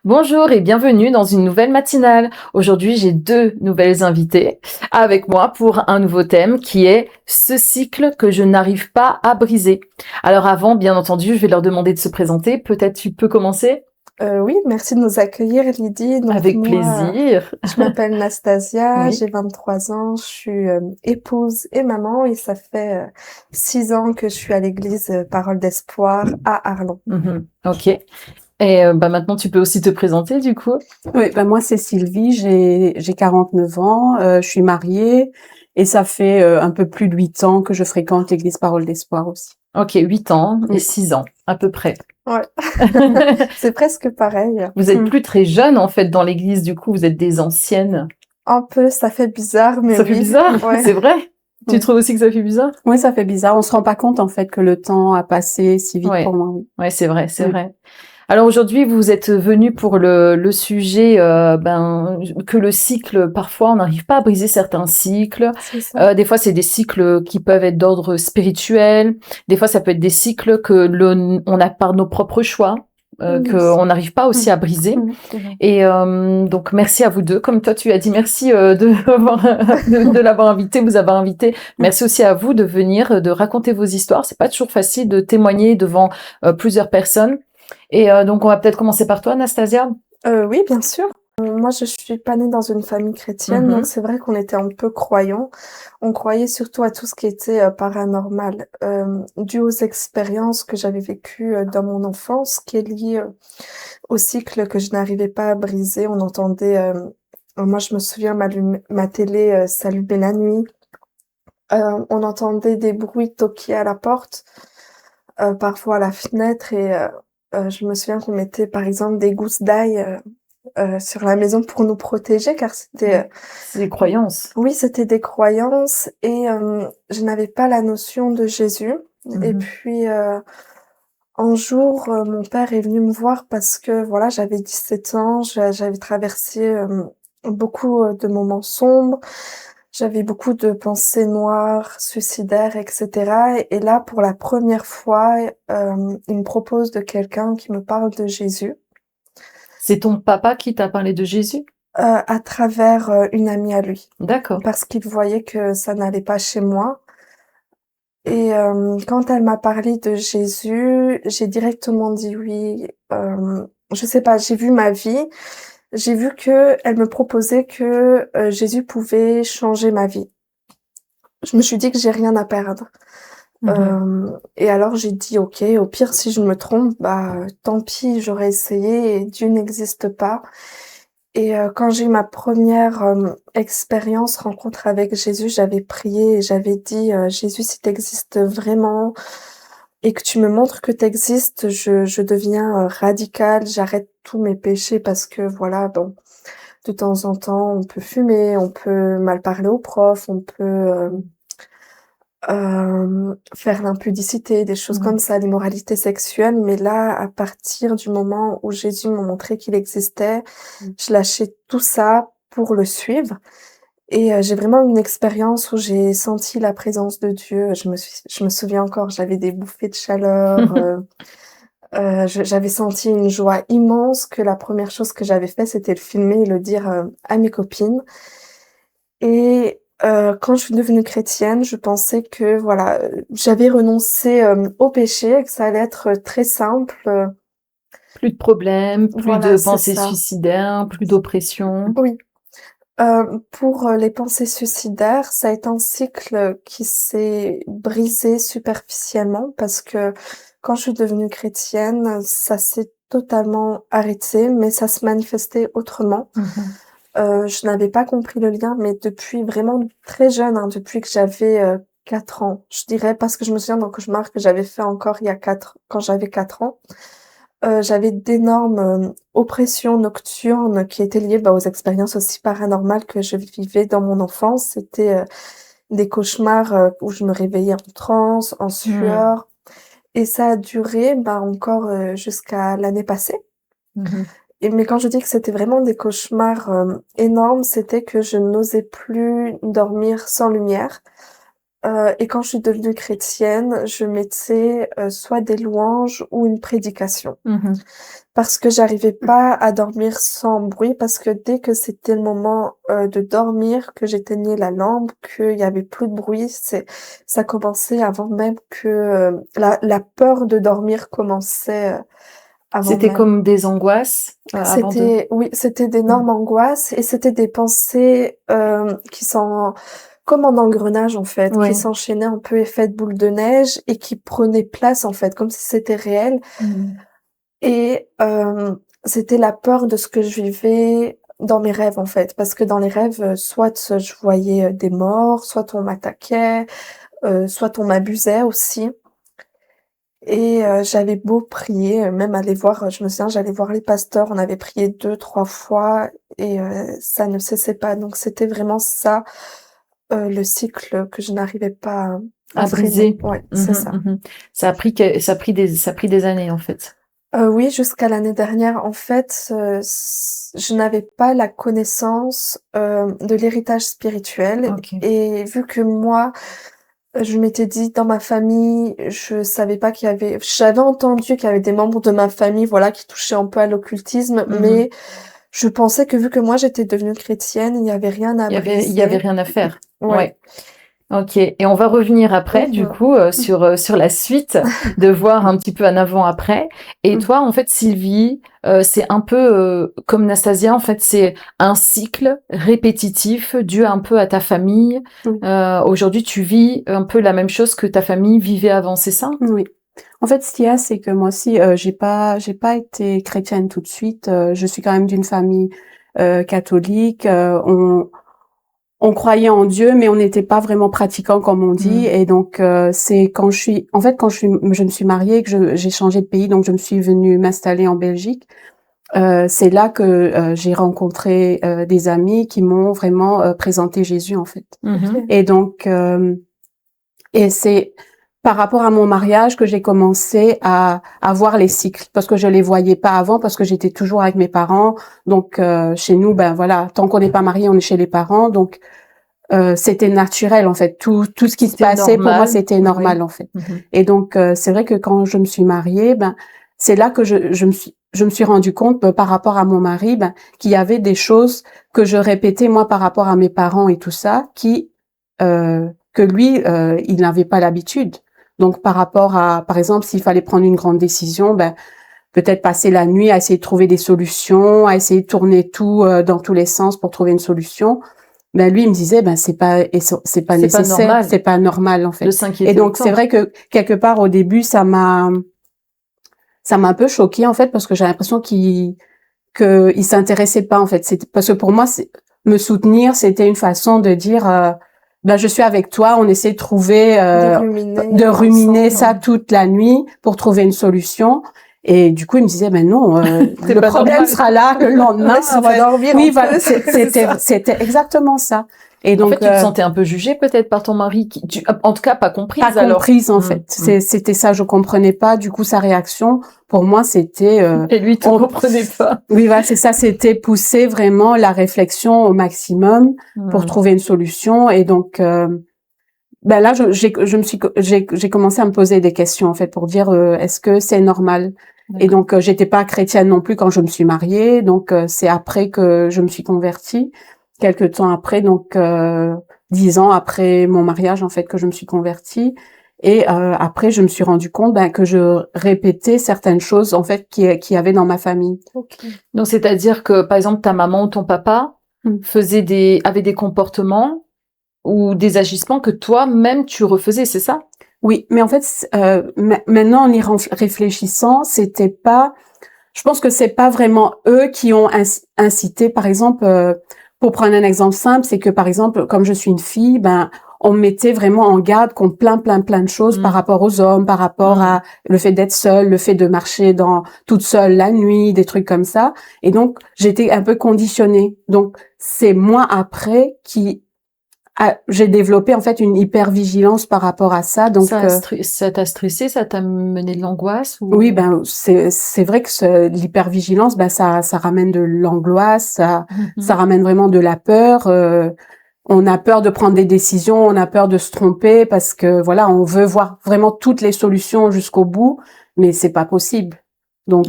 Bonjour et bienvenue dans une nouvelle matinale. Aujourd'hui, j'ai deux nouvelles invitées avec moi pour un nouveau thème qui est ce cycle que je n'arrive pas à briser. Alors avant, bien entendu, je vais leur demander de se présenter. Peut-être tu peux commencer? Oui, merci de nous accueillir, Lydie. Donc Avec moi, plaisir. je m'appelle Nastasia, Oui. j'ai 23 ans, je suis épouse et maman et ça fait 6 ans que je suis à l'église Parole d'Espoir à Arlon. Ok. Et maintenant, tu peux aussi te présenter du coup. Oui, ben moi c'est Sylvie, j'ai 49 ans, je suis mariée et ça fait un peu plus de 8 ans que je fréquente l'église Parole d'Espoir aussi. Ok, 8 ans et Mm. 6 ans à peu près. Ouais, c'est presque pareil. Vous êtes plus très jeune en fait dans l'église, du coup, vous êtes des anciennes. Un peu, ça fait bizarre, mais Ça fait oui. bizarre, Ouais. c'est vrai? Tu Mm. trouves aussi que ça fait bizarre? Oui, ça fait bizarre, on se rend pas compte en fait que le temps a passé si vite Ouais. pour moi. Oui. Ouais, c'est vrai, c'est Mm. vrai. Alors aujourd'hui, vous êtes venu pour le sujet que le cycle, parfois, on n'arrive pas à briser certains cycles. C'est ça. Des fois, c'est des cycles qui peuvent être d'ordre spirituel. Des fois, ça peut être des cycles on a par nos propres choix, Oui. qu'on n'arrive pas aussi à briser. Et donc, merci à vous deux. Comme toi, tu as dit merci de l'avoir invité, vous avoir invité. Merci aussi à vous de venir, de raconter vos histoires. C'est pas toujours facile de témoigner devant plusieurs personnes. Et donc, on va peut-être commencer par toi, Anastasia. Oui, bien sûr. Moi, je suis pas née dans une famille chrétienne, donc c'est vrai qu'on était un peu croyants. On croyait surtout à tout ce qui était paranormal, dû aux expériences que j'avais vécues dans mon enfance, qui est lié au cycle que je n'arrivais pas à briser. On entendait, moi, je me souviens, ma télé s'allumer la nuit. On entendait des bruits toquer à la porte, parfois à la fenêtre, et je me souviens qu'on mettait, par exemple, des gousses d'ail sur la maison pour nous protéger car c'était, C'est des croyances. oui, c'était des croyances et je n'avais pas la notion de Jésus et puis, un jour, mon père est venu me voir parce que voilà, j'avais 17 ans, j'avais traversé, beaucoup, de moments sombres. J'avais beaucoup de pensées noires, suicidaires et cetera et là, pour la première fois, il me propose de quelqu'un qui me parle de Jésus. C'est ton papa qui t'a parlé de Jésus? À travers, une amie à lui. D'accord. Parce qu'il voyait que ça n'allait pas chez moi et quand elle m'a parlé de Jésus, j'ai directement dit oui. Je sais pas, j'ai vu ma vie, j'ai vu qu'elle me proposait que, Jésus pouvait changer ma vie. Je me suis dit que j'ai rien à perdre. Et alors j'ai dit: «OK, au pire si je me trompe, bah, tant pis, j'aurais essayé et Dieu n'existe pas». Et quand j'ai eu ma première expérience, rencontre avec Jésus, j'avais prié et j'avais dit: «Jésus, si tu existes vraiment et que tu me montres que tu existes, je deviens, radicale, j'arrête tous mes péchés» parce que voilà, bon, de temps en temps, on peut fumer, on peut mal parler aux profs, on peut, faire l'impudicité, des choses comme ça, l'immoralité sexuelle. Mais là, à partir du moment où Jésus m'a montré qu'il existait, je lâchais tout ça pour le suivre et j'ai vraiment eu une expérience où j'ai senti la présence de Dieu. Je me souviens encore, j'avais des bouffées de chaleur, j'avais senti une joie immense que la première chose que j'avais fait, c'était le filmer et le dire, à mes copines et quand je suis devenue chrétienne, je pensais que voilà, j'avais renoncé, au péché, que ça allait être très simple, Plus de problèmes, plus voilà, de c'est pensées ça. suicidaires, plus d'oppression. Oui. Pour, les pensées suicidaires, ça a été un cycle qui s'est brisé superficiellement parce que quand je suis devenue chrétienne, ça s'est totalement arrêté, mais ça se manifestait autrement. Je n'avais pas compris le lien, mais depuis vraiment très jeune, hein, depuis que j'avais, 4 ans, je dirais, parce que je me souviens d'un cauchemar que j'avais fait encore il y a 4 quand j'avais 4 ans. J'avais d'énormes, oppressions nocturnes qui étaient liées, bah, aux expériences aussi paranormales que je vivais dans mon enfance. C'était, des cauchemars, où je me réveillais en transe, en sueur et ça a duré, bah, encore, jusqu'à l'année passée. Et mais quand je dis que c'était vraiment des cauchemars, énormes, c'était que je n'osais plus dormir sans lumière. et quand je suis devenue chrétienne, je mettais, soit des louanges ou une prédication. Parce que j'arrivais pas à dormir sans bruit, parce que dès que c'était le moment, de dormir, que j'éteignais la lampe, qu'il y avait plus de bruit, ça commençait avant même que, la peur de dormir commençait, avant C'était même. comme des angoisses avant de... Oui, c'était d'énormes angoisses et c'était des pensées, qui sont comme en engrenage, en fait, qui Ouais. s'enchaînaient un peu effet de boule de neige et qui prenaient place, en fait, comme si c'était réel. Et c'était la peur de ce que je vivais dans mes rêves, en fait. Parce que dans les rêves, soit je voyais, des morts, soit on m'attaquait, soit on m'abusait aussi. Et j'avais beau prier, même aller voir, je me souviens, j'allais voir les pasteurs, on avait prié 2-3 fois et ça ne cessait pas. Donc c'était vraiment ça, le cycle que je n'arrivais pas à À freiner. briser. Ouais, c'est ça. Ça a pris des années, en fait. Oui, jusqu'à l'année dernière, en fait, je n'avais pas la connaissance, de l'héritage spirituel Ok. et vu que moi, je m'étais dit dans ma famille, je savais pas j'avais entendu qu'il y avait des membres de ma famille, voilà, qui touchaient un peu à l'occultisme, mais je pensais que vu que moi j'étais devenue chrétienne, il n'y avait rien à Il y avait briser. rien à faire. Ouais. Ouais. Ok. Et on va revenir après, du coup, sur la suite, de voir un petit peu en avant-après. Et toi, en fait, Sylvie, c'est un peu comme Nastasia, en fait, c'est un cycle répétitif dû un peu à ta famille. Aujourd'hui, tu vis un peu la même chose que ta famille vivait avant, c'est ça? Oui. En fait, ce qu'il y a, c'est que moi aussi, j'ai pas été chrétienne tout de suite. Je suis quand même d'une famille catholique. On croyait en Dieu, mais on n'était pas vraiment pratiquants, comme on dit. Et donc, c'est quand je me suis mariée, que j'ai changé de pays, donc je me suis venue m'installer en Belgique. C'est là que j'ai rencontré des amis qui m'ont vraiment présenté Jésus, en fait. Et donc, et c'est par rapport à mon mariage que j'ai commencé à voir les cycles, parce que je les voyais pas avant, parce que j'étais toujours avec mes parents. Donc chez nous, ben voilà, tant qu'on n'est pas marié, on est chez les parents. Donc c'était naturel, en fait. Tout ce qui se passait pour moi, c'était normal, en fait. Et donc c'est vrai que quand je me suis mariée, ben c'est là que je me suis rendu compte par rapport à mon mari, ben qu'il y avait des choses que je répétais moi par rapport à mes parents et tout ça, que lui il n'avait pas l'habitude. Donc par rapport à, par exemple, s'il fallait prendre une grande décision, ben peut-être passer la nuit à essayer de trouver des solutions, à essayer de tourner tout dans tous les sens pour trouver une solution. Ben lui il me disait ben c'est pas nécessaire, c'est pas normal, en fait. Et donc c'est vrai que quelque part au début ça m'a un peu choquée, en fait, parce que j'ai l'impression qu'il s'intéressait pas, en fait. C'est parce que pour moi me soutenir, c'était une façon de dire ben je suis avec toi, on essaie de trouver de ruminer ça toute la nuit pour trouver une solution. Et du coup il me disait ben non, le problème sera là le lendemain, on va dormir. Oui, voilà, c'était exactement ça. Et donc en fait, tu te sentais un peu jugée peut-être par ton mari, en tout cas pas comprise. En fait. C'était ça, je comprenais pas. Du coup, sa réaction, pour moi, c'était. Et lui, tu comprenais pas. Oui, voilà, c'est ça. C'était pousser vraiment la réflexion au maximum pour trouver une solution. Et donc, ben là, j'ai commencé à me poser des questions, en fait, pour dire est-ce que c'est normal. Et donc, j'étais pas chrétienne non plus quand je me suis mariée. Donc, c'est après que je me suis convertie. Quelques temps après, donc 10 ans après mon mariage, en fait, que je me suis convertie. Et après, je me suis rendu compte que je répétais certaines choses, en fait, qui y avait dans ma famille. Donc, c'est-à-dire que, par exemple, ta maman ou ton papa avait des comportements ou des agissements que toi-même tu refaisais, c'est ça? Oui, mais en fait, maintenant, en y réfléchissant, c'était pas. Je pense que c'est pas vraiment eux qui ont incité, par exemple. Pour prendre un exemple simple, c'est que, par exemple, comme je suis une fille, ben, on me mettait vraiment en garde contre plein de choses par rapport aux hommes, par rapport à le fait d'être seule, le fait de marcher toute seule la nuit, des trucs comme ça. Et donc, j'étais un peu conditionnée. Donc, c'est moi après j'ai développé, en fait, une hypervigilance par rapport à ça. Donc, ça t'a stressé, ça t'a mené de l'angoisse ou... Oui, ben c'est vrai que l'hypervigilance, ben ça ramène de l'angoisse, ça ramène vraiment de la peur. on a peur de prendre des décisions, on a peur de se tromper parce que voilà, on veut voir vraiment toutes les solutions jusqu'au bout, mais c'est pas possible. Donc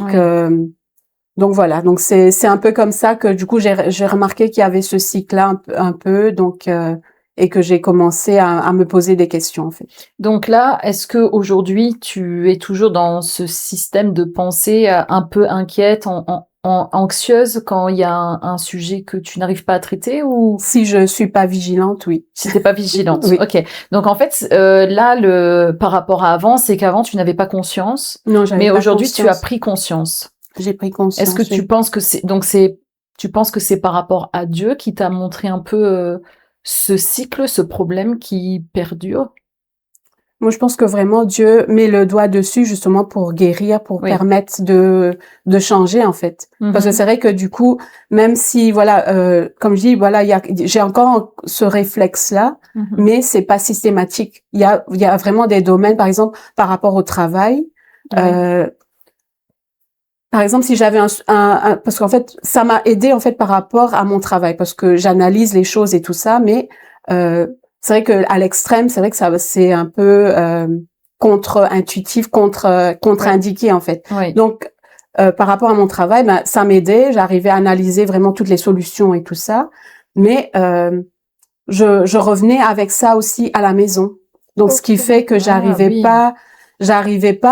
donc voilà, donc c'est un peu comme ça que du coup j'ai remarqué qu'il y avait ce cycle-là un peu donc et que j'ai commencé à me poser des questions en fait. Donc là, est-ce que aujourd'hui tu es toujours dans ce système de pensée un peu inquiète, anxieuse quand il y a un sujet que tu n'arrives pas à traiter ou si je suis pas vigilante, oui. Si t'es pas vigilante, oui. Ok. Donc en fait, là, par rapport à avant, c'est qu'avant tu n'avais pas conscience, non, j'avais mais pas aujourd'hui conscience. tu as pris conscience. J'ai pris conscience. Est-ce que tu penses que tu penses que c'est par rapport à Dieu qui t'a montré un peu ce cycle, ce problème qui perdure? Moi, je pense que vraiment Dieu met le doigt dessus justement pour guérir, pour permettre de changer en fait. Parce que c'est vrai que du coup, même si voilà, comme je dis, voilà, j'ai encore ce réflexe-là, mais c'est pas systématique. Il y a vraiment des domaines, par exemple, par rapport au travail. Par exemple, si j'avais parce qu'en fait, ça m'a aidé en fait par rapport à mon travail, parce que j'analyse les choses et tout ça, mais c'est vrai que à l'extrême, c'est vrai que c'est un peu contre-intuitif, contre-indiqué en fait. Donc par rapport à mon travail, ben ça m'aidait, j'arrivais à analyser vraiment toutes les solutions et tout ça, mais je revenais avec ça aussi à la maison. Donc ce qui fait que j'arrivais pas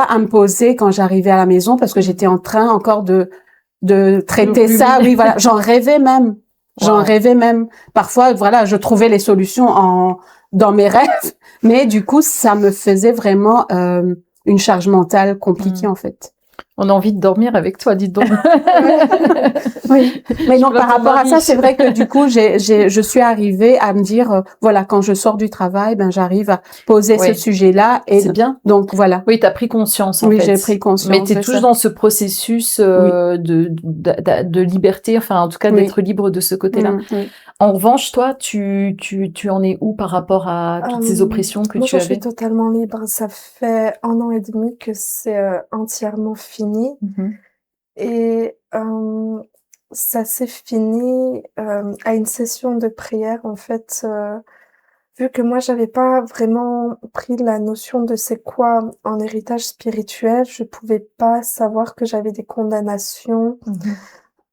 à me poser quand j'arrivais à la maison parce que j'étais en train encore de traiter ça. Oui, voilà, j'en rêvais même. J'en rêvais même. Parfois, voilà, je trouvais les solutions dans mes rêves, mais du coup, ça me faisait vraiment une charge mentale compliquée en fait. On a envie de dormir avec toi, dites donc. Oui. Mais non, par rapport à ça, c'est vrai que du coup, je suis arrivée à me dire, voilà, quand je sors du travail, ben j'arrive à poser ce sujet-là. Et c'est bien. Donc voilà. Oui, t'as pris conscience en fait. Oui, j'ai pris conscience. Mais t'es toujours dans ce processus de liberté, enfin en tout cas d'être libre de ce côté-là. En revanche, toi, tu en es où par rapport à toutes ces oppressions que tu avais? Moi, je suis totalement libre. Ça fait 1 an et demi que c'est entièrement fini. Et ça s'est fini à une session de prière. En fait, vu que moi, j'avais pas vraiment pris la notion de c'est quoi un héritage spirituel, je pouvais pas savoir que j'avais des condamnations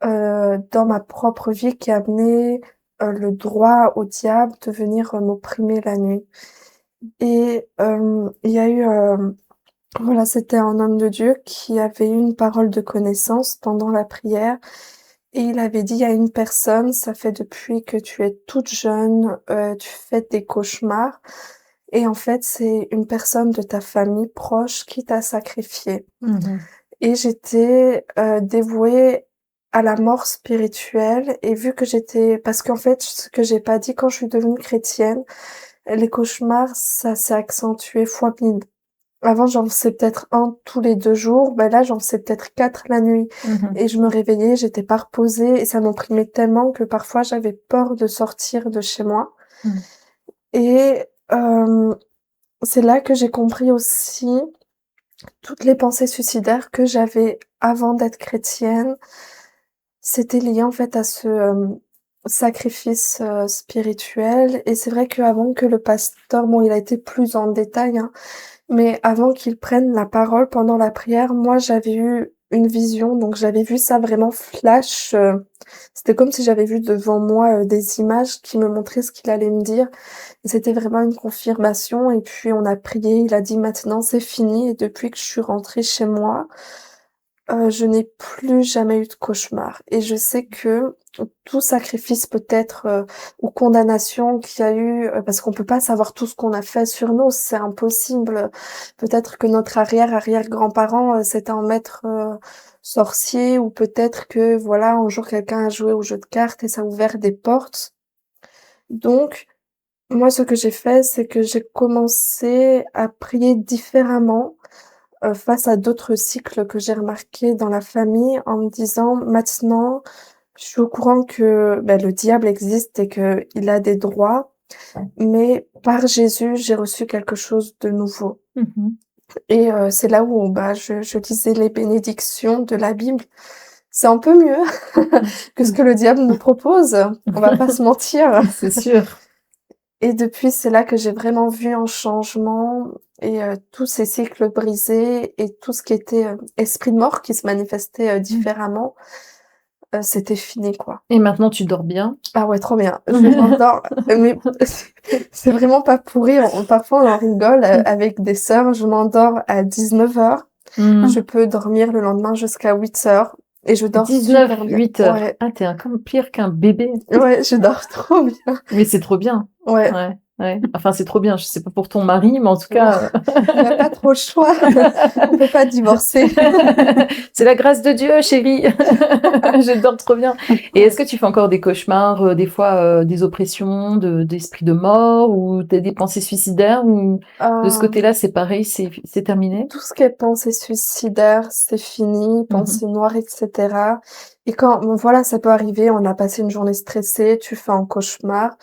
dans ma propre vie qui amenaient le droit au diable de venir m'opprimer la nuit. Et il y a eu voilà, c'était un homme de Dieu qui avait eu une parole de connaissance pendant la prière et il avait dit à une personne: ça fait depuis que tu es toute jeune, tu fais des cauchemars et en fait, c'est une personne de ta famille proche qui t'a sacrifié. Et j'étais dévouée à la mort spirituelle et vu que parce qu'en fait, ce que j'ai pas dit, quand je suis devenue chrétienne, les cauchemars, ça s'est accentué fois 1000. Avant, j'en faisais peut-être 1 tous les 2 jours, ben là, j'en faisais peut-être 4 la nuit. Et je me réveillais, j'étais pas reposée et ça m'opprimait tellement que parfois j'avais peur de sortir de chez moi. Et c'est là que j'ai compris aussi toutes les pensées suicidaires que j'avais avant d'être chrétienne. C'était lié en fait à ce sacrifice spirituel. Et c'est vrai qu'avant que le pasteur, bon, il a été plus en détail, hein, mais avant qu'il prenne la parole pendant la prière, moi, j'avais eu une vision, donc j'avais vu ça vraiment flash. C'était comme si j'avais vu devant moi des images qui me montraient ce qu'il allait me dire. Et c'était vraiment une confirmation. Et puis on a prié, il a dit maintenant c'est fini. Et depuis que je suis rentrée chez moi, je n'ai plus jamais eu de cauchemar. Et je sais que tout sacrifice peut-être ou condamnation qu'il y a eu, parce qu'on peut pas savoir tout ce qu'on a fait sur nous, c'est impossible. Peut-être que notre arrière-grand-parent c'était un maître sorcier, ou peut-être que voilà, un jour quelqu'un a joué au jeu de cartes et ça a ouvert des portes. Donc moi, ce que j'ai fait, c'est que j'ai commencé à prier différemment face à d'autres cycles que j'ai remarqués dans la famille, en me disant: «Maintenant, je suis au courant que, le diable existe et qu'il a des droits, mais par Jésus, j'ai reçu quelque chose de nouveau». Et c'est là où, je lisais les bénédictions de la Bible. C'est un peu mieux que ce que le diable nous propose, on va pas se mentir. C'est sûr. Et depuis, c'est là que j'ai vraiment vu un changement et tous ces cycles brisés et tout ce qui était esprit de mort qui se manifestait différemment, c'était fini, quoi. Et maintenant, tu dors bien? Ah ouais, trop bien. Je m'endors, mais c'est vraiment pas pour rire. Parfois, on en rigole avec des sœurs. Je m'endors à 19h. Je peux dormir le lendemain jusqu'à 8h. Et je dors 19, super bien. 8 heures. Ouais, Ah, t'es comme pire qu'un bébé. ouais, je dors trop bien. Mais c'est trop bien. Ouais. Ouais, ouais. Enfin, c'est trop bien. Je sais pas pour ton mari, mais en tout cas, On n'a pas trop le choix. On peut pas divorcer. c'est la grâce de Dieu, chérie. Je dors trop bien. Et est-ce que tu fais encore des cauchemars, des fois des oppressions, d'esprit de mort ou des pensées suicidaires ou de ce Euh, côté-là, c'est pareil, c'est terminé? Tout ce qui est pensée suicidaire, c'est fini, pensée noire, etc. Et quand, bon, voilà, ça peut arriver, on a passé une journée stressée, tu fais un cauchemar.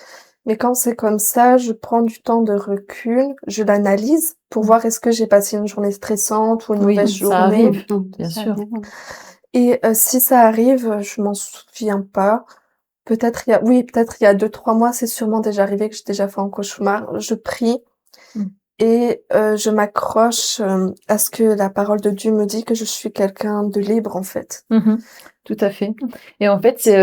Mais quand c'est comme ça, je prends du temps de recul, je l'analyse pour voir est-ce que j'ai passé une journée stressante ou une Oui, mauvaise ça journée. arrive, bien Ça sûr. arrive. Et si ça arrive, je m'en souviens pas. Peut-être il y a 2-3 mois, c'est sûrement déjà arrivé que j'ai déjà fait un cauchemar. Je prie Mm. et je m'accroche à ce que la parole de Dieu me dit, que je suis quelqu'un de libre, en fait. Tout à fait. Et en fait, c'est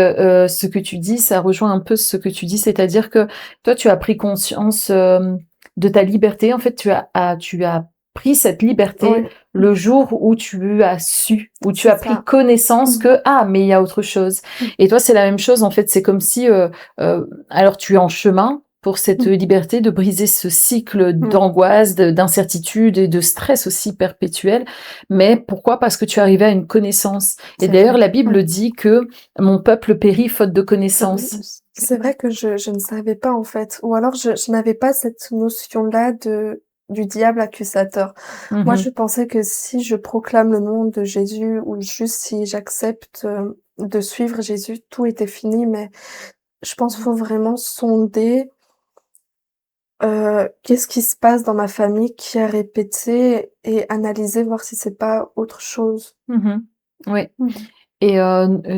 ce que tu dis, ça rejoint un peu ce que tu dis, c'est-à-dire que toi, tu as pris conscience de ta liberté. En fait, tu as pris cette liberté Oui, le jour où tu as su, où tu c'est as pris ça. connaissance que mais il y a autre chose. Et toi, c'est la même chose. En fait, c'est comme si alors tu es en chemin pour cette liberté de briser ce cycle d'angoisse, d'incertitude et de stress aussi perpétuel. Mais pourquoi? Parce que tu es arrivé à une connaissance. Et C'est d'ailleurs, vrai. la Bible dit que mon peuple périt faute de connaissance. C'est vrai que je ne savais pas, en fait. Ou alors je n'avais pas cette notion-là du diable accusateur. Moi, je pensais que si je proclame le nom de Jésus ou juste si j'accepte de suivre Jésus, tout était fini. Mais je pense qu'il faut vraiment sonder qu'est-ce qui se passe dans ma famille, qui a répété et analyser, voir si c'est pas autre chose. Oui. Et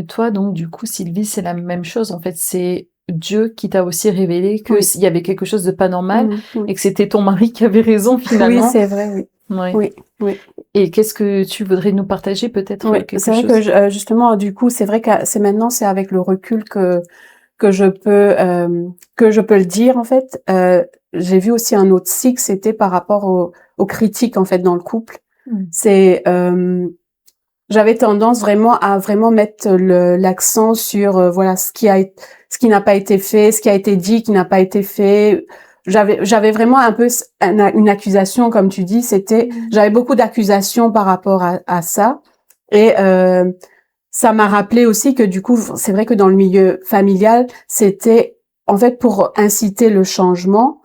toi, donc, du coup, Sylvie, c'est la même chose. En fait, c'est Dieu qui t'a aussi révélé que Oui. s'il y avait quelque chose de pas normal Oui. et que c'était ton mari qui avait raison Oui, finalement. c'est vrai, oui. Ouais. Oui, oui. Et qu'est-ce que tu voudrais nous partager peut-être Oui, quelque c'est vrai chose? que justement, du coup, c'est vrai que c'est avec le recul que je peux le dire en fait. J'ai vu aussi un autre cycle, c'était par rapport aux critiques en fait dans le couple. C'est j'avais tendance vraiment à mettre l'accent sur voilà ce qui n'a pas été fait, ce qui a été dit qui n'a pas été fait. J'avais vraiment un peu une accusation, comme tu dis, j'avais beaucoup d'accusations par rapport à ça. Et ça m'a rappelé aussi que du coup, c'est vrai que dans le milieu familial, c'était en fait pour inciter le changement,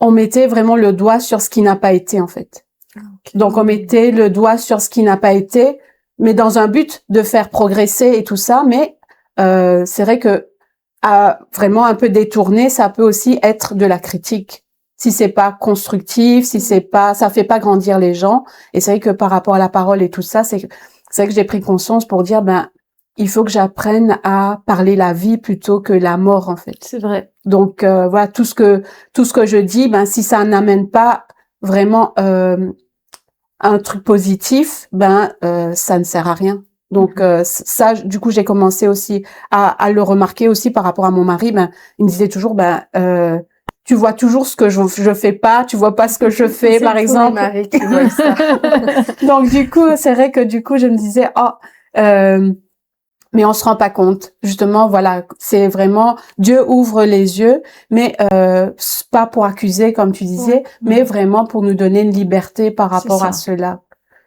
on mettait vraiment le doigt sur ce qui n'a pas été en fait. Okay. Donc on mettait le doigt sur ce qui n'a pas été, mais dans un but de faire progresser et tout ça. Mais c'est vrai que vraiment un peu détourné, ça peut aussi être de la critique. Si c'est pas constructif, si ça fait pas grandir les gens. Et c'est vrai que par rapport à la parole et tout ça, c'est vrai que j'ai pris conscience pour dire il faut que j'apprenne à parler la vie plutôt que la mort en fait. C'est vrai. Donc voilà, tout ce que je dis, si ça n'amène pas vraiment un truc positif, ça ne sert à rien. Donc ça, du coup, j'ai commencé aussi à le remarquer aussi par rapport à mon mari. Il me disait toujours, tu vois toujours ce que je fais pas, tu vois pas ce que je fais, par exemple. C'est Marie qui voit ça. Donc du coup, c'est vrai que du coup, je me disais, mais on se rend pas compte. Justement, voilà, c'est vraiment Dieu ouvre les yeux, mais pas pour accuser comme tu disais, mais vraiment pour nous donner une liberté par rapport à cela.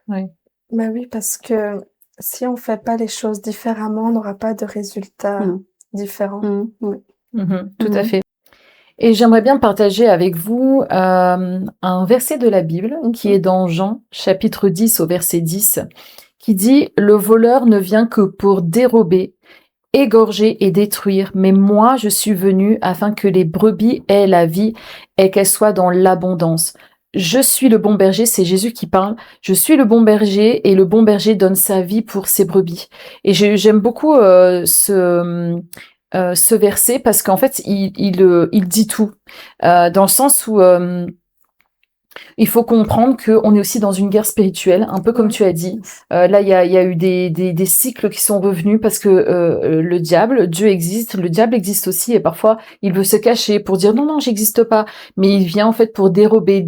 Oui. Bah oui, parce que si on fait pas les choses différemment, on n'aura pas de résultats différents. Tout à fait. Et j'aimerais bien partager avec vous un verset de la Bible qui est dans Jean, chapitre 10 au verset 10, qui dit « Le voleur ne vient que pour dérober, égorger et détruire, mais moi je suis venu afin que les brebis aient la vie et qu'elles soient dans l'abondance. Je suis le bon berger », c'est Jésus qui parle, « Je suis le bon berger et le bon berger donne sa vie pour ses brebis. » Et j'aime beaucoup ce verset parce qu'en fait, il dit tout, dans le sens où il faut comprendre qu'on est aussi dans une guerre spirituelle, un peu comme tu as dit. Là, il y a eu des cycles qui sont revenus parce que Dieu existe, le diable existe aussi et parfois il veut se cacher pour dire non, j'existe pas. Mais il vient en fait pour dérober,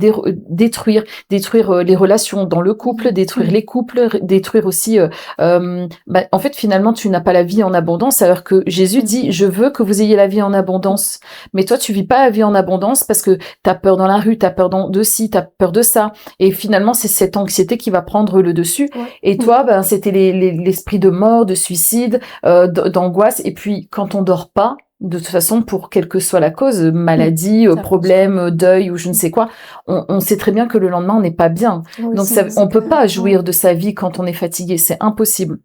détruire les relations dans le couple, détruire les couples, détruire aussi. En fait, finalement, tu n'as pas la vie en abondance alors que Jésus dit je veux que vous ayez la vie en abondance. Mais toi, tu vis pas la vie en abondance parce que t'as peur dans la rue, t'as peur de ci, t'as peur de ça. Et finalement, c'est cette anxiété qui va prendre le dessus. Ouais. Et toi, c'était l'esprit de mort, de suicide, d'angoisse. Et puis, quand on dort pas, de toute façon, pour quelle que soit la cause, maladie, problème, deuil ou je ne sais quoi, on sait très bien que le lendemain, on n'est pas bien. Oui, donc, on peut pas jouir de sa vie quand on est fatigué. C'est impossible.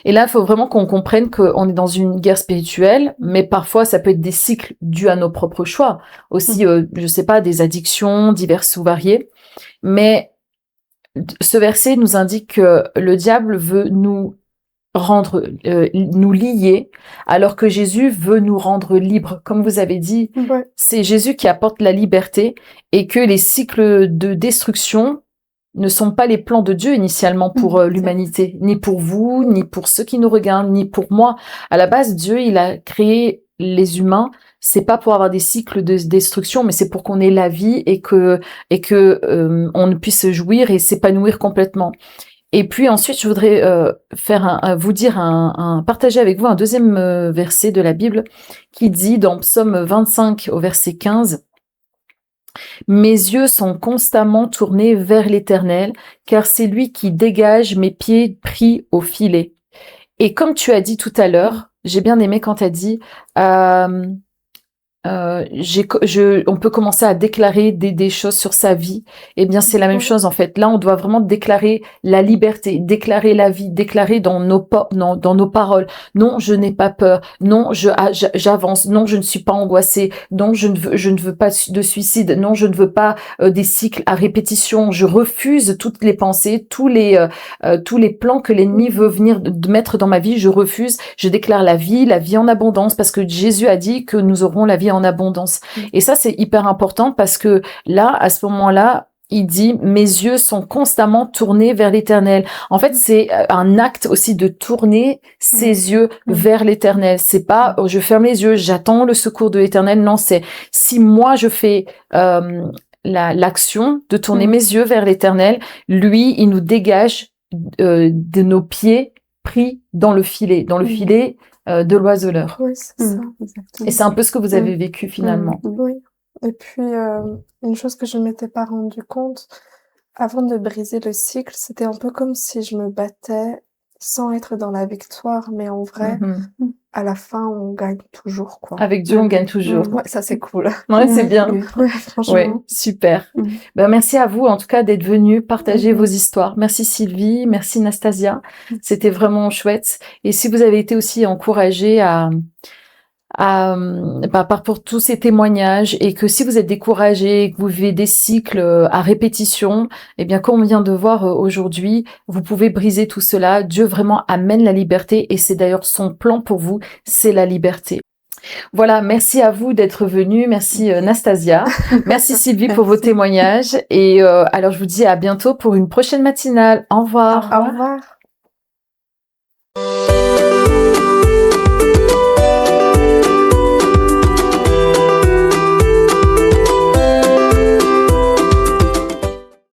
Et là, il faut vraiment qu'on comprenne qu'on est dans une guerre spirituelle, mais parfois, ça peut être des cycles dus à nos propres choix. Aussi, je sais pas, des addictions diverses ou variées. Mais ce verset nous indique que le diable veut nous rendre, nous lier, alors que Jésus veut nous rendre libres. Comme vous avez dit, c'est Jésus qui apporte la liberté et que les cycles de destruction ne sont pas les plans de Dieu initialement pour l'humanité, ni pour vous, ni pour ceux qui nous regardent, ni pour moi. À la base, Dieu, il a créé les humains, c'est pas pour avoir des cycles de destruction, mais c'est pour qu'on ait la vie et que on puisse jouir et s'épanouir complètement. Et puis ensuite, je voudrais partager avec vous un deuxième verset de la Bible qui dit dans Psaume 25 au verset 15: mes yeux sont constamment tournés vers l'Éternel, car c'est lui qui dégage mes pieds pris au filet. Et comme tu as dit tout à l'heure, j'ai bien aimé quand tu as dit on peut commencer à déclarer des choses sur sa vie. Eh bien, c'est la même chose en fait. Là, on doit vraiment déclarer la liberté, déclarer la vie, déclarer dans nos paroles. Non, je n'ai pas peur. Non, j'avance. Non, je ne suis pas angoissée. Non, je ne veux pas de suicide. Non, je ne veux pas des cycles à répétition. Je refuse toutes les pensées, tous les plans que l'ennemi veut venir de mettre dans ma vie. Je refuse. Je déclare la vie en abondance parce que Jésus a dit que nous aurons la vie en abondance. Et ça, c'est hyper important parce que là, à ce moment-là, il dit, mes yeux sont constamment tournés vers l'Éternel. En fait, c'est un acte aussi de tourner ses yeux vers l'Éternel. C'est pas, je ferme les yeux, j'attends le secours de l'Éternel. Non, c'est, si moi je fais, l'action de tourner mes yeux vers l'Éternel, lui, il nous dégage, de nos pieds pris dans le filet. Dans le filet, de l'oiseleur. Oui, c'est ça. Et c'est un peu ce que vous avez vécu finalement. Oui. Et puis, une chose que je ne m'étais pas rendu compte, avant de briser le cycle, c'était un peu comme si je me battais sans être dans la victoire, mais en vrai, à la fin, on gagne toujours, quoi. Avec Dieu, on gagne toujours. Ouais, ça, c'est cool. Ouais, c'est bien. Ouais, franchement. Ouais, super. Ben, merci à vous, en tout cas, d'être venus partager vos histoires. Merci Sylvie, merci Nastasia. C'était vraiment chouette. Et si vous avez été aussi encouragés pour tous ces témoignages et que si vous êtes découragés, que vous vivez des cycles à répétition, eh bien, comme on vient de voir aujourd'hui, vous pouvez briser tout cela. Dieu vraiment amène la liberté et c'est d'ailleurs son plan pour vous, c'est la liberté. Voilà, merci à vous d'être venus, merci Nastasia, merci Sylvie pour vos témoignages et alors je vous dis à bientôt pour une prochaine matinale. Au revoir. Au revoir.